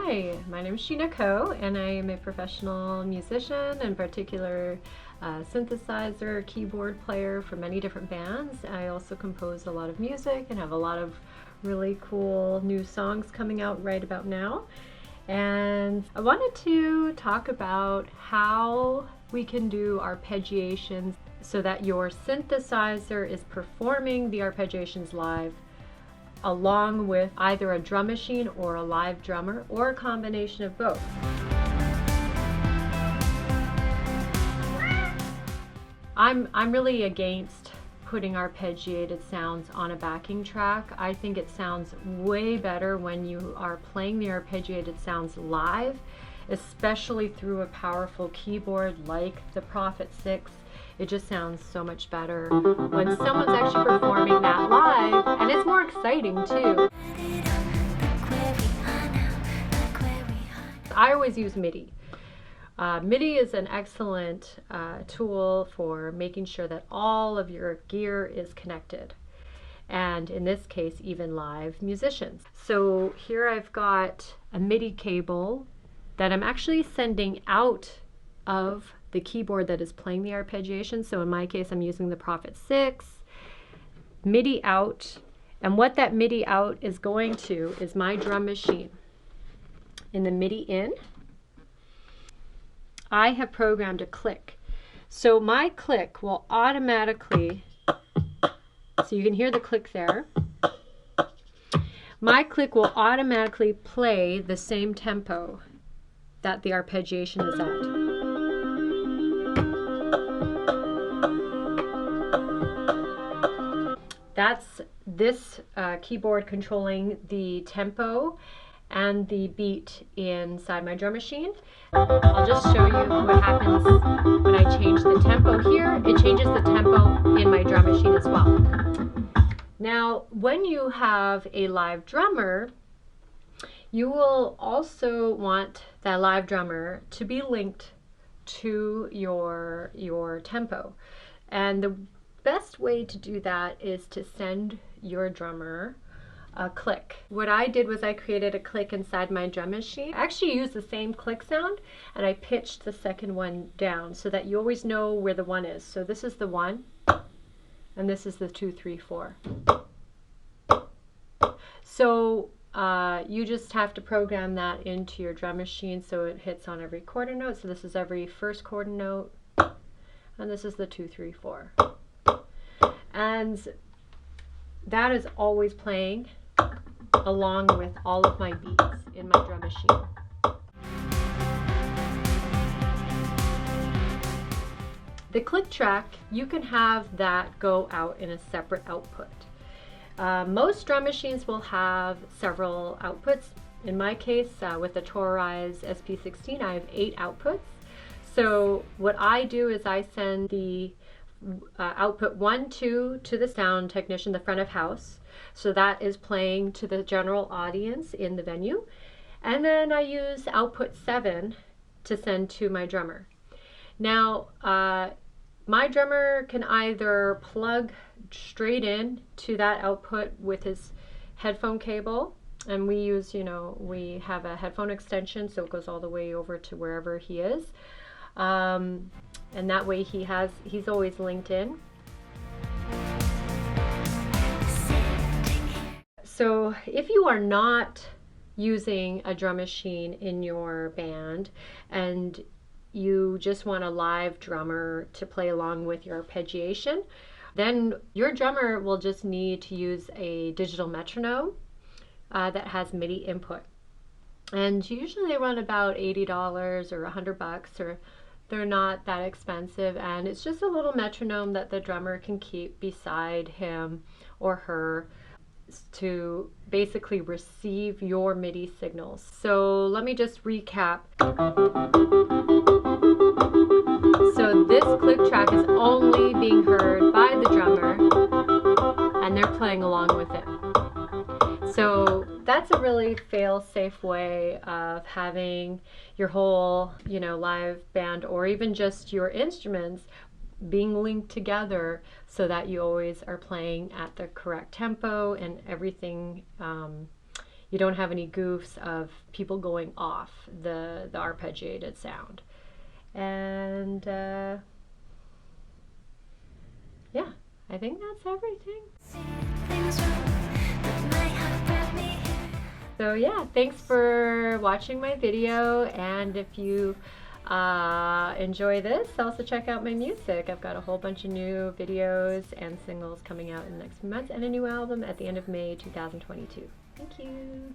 Hi, my name is Sheenah Ko, and I am a professional musician, in particular synthesizer, keyboard player for many different bands. I also compose a lot of music and have a lot of really cool new songs coming out right about now. And I wanted to talk about how we can do arpeggiations so that your synthesizer is performing the arpeggiations live along with either a drum machine or a live drummer or a combination of both. I'm really against putting arpeggiated sounds on a backing track. I think it sounds way better when you are playing the arpeggiated sounds live, especially through a powerful keyboard like the Prophet 6. It just sounds so much better when someone's actually performing that live, and it's more exciting too. I always use MIDI. MIDI is an excellent tool for making sure that all of your gear is connected, and in this case even live musicians. So here I've got a MIDI cable that I'm actually sending out of the keyboard that is playing the arpeggiation. So in my case, I'm using the Prophet 6, MIDI out, and what that MIDI out is going to is my drum machine. In the MIDI in, I have programmed a click. So my click will automatically, so you can hear the click there, my click will automatically play the same tempo that the arpeggiation is at. That's this keyboard controlling the tempo and the beat inside my drum machine. I'll just show you what happens when I change the tempo here. It changes the tempo in my drum machine as well. Now, when you have a live drummer, you will also want that live drummer to be linked to your tempo. And the best way to do that is to send your drummer a click. What I did was I created a click inside my drum machine. I actually used the same click sound, and I pitched the second one down so that you always know where the one is. So this is the 1, and this is the 2, 3, 4. So you just have to program that into your drum machine so it hits on every quarter note. So this is every first quarter note, and this is the 2, 3, 4. And that is always playing along with all of my beats in my drum machine. The click track, you can have that go out in a separate output. Most drum machines will have several outputs. In my case, with the Tauri's SP16, I have 8 outputs. So what I do is I send the output 1, 2 to the sound technician, the front of house. So that is playing to the general audience in the venue. And then I use output 7 to send to my drummer. Now, my drummer can either plug straight in to that output with his headphone cable, and we use, we have a headphone extension, so it goes all the way over to wherever he is. And that way he's always linked in. So if you are not using a drum machine in your band and you just want a live drummer to play along with your arpeggiation, then your drummer will just need to use a digital metronome that has MIDI input. And usually they run about $80 or $100, or they're not that expensive, and it's just a little metronome that the drummer can keep beside him or her to basically receive your MIDI signals. So let me just recap. So this click track is only being heard by the drummer, and they're playing along with it. So that's a really fail-safe way of having your whole, live band, or even just your instruments, being linked together so that you always are playing at the correct tempo and everything you don't have any goofs of people going off the arpeggiated sound. And yeah, I think that's everything. So yeah, thanks for watching my video, and if you enjoy this, also check out my music. I've got a whole bunch of new videos and singles coming out in the next few months, and a new album at the end of May 2022. Thank you.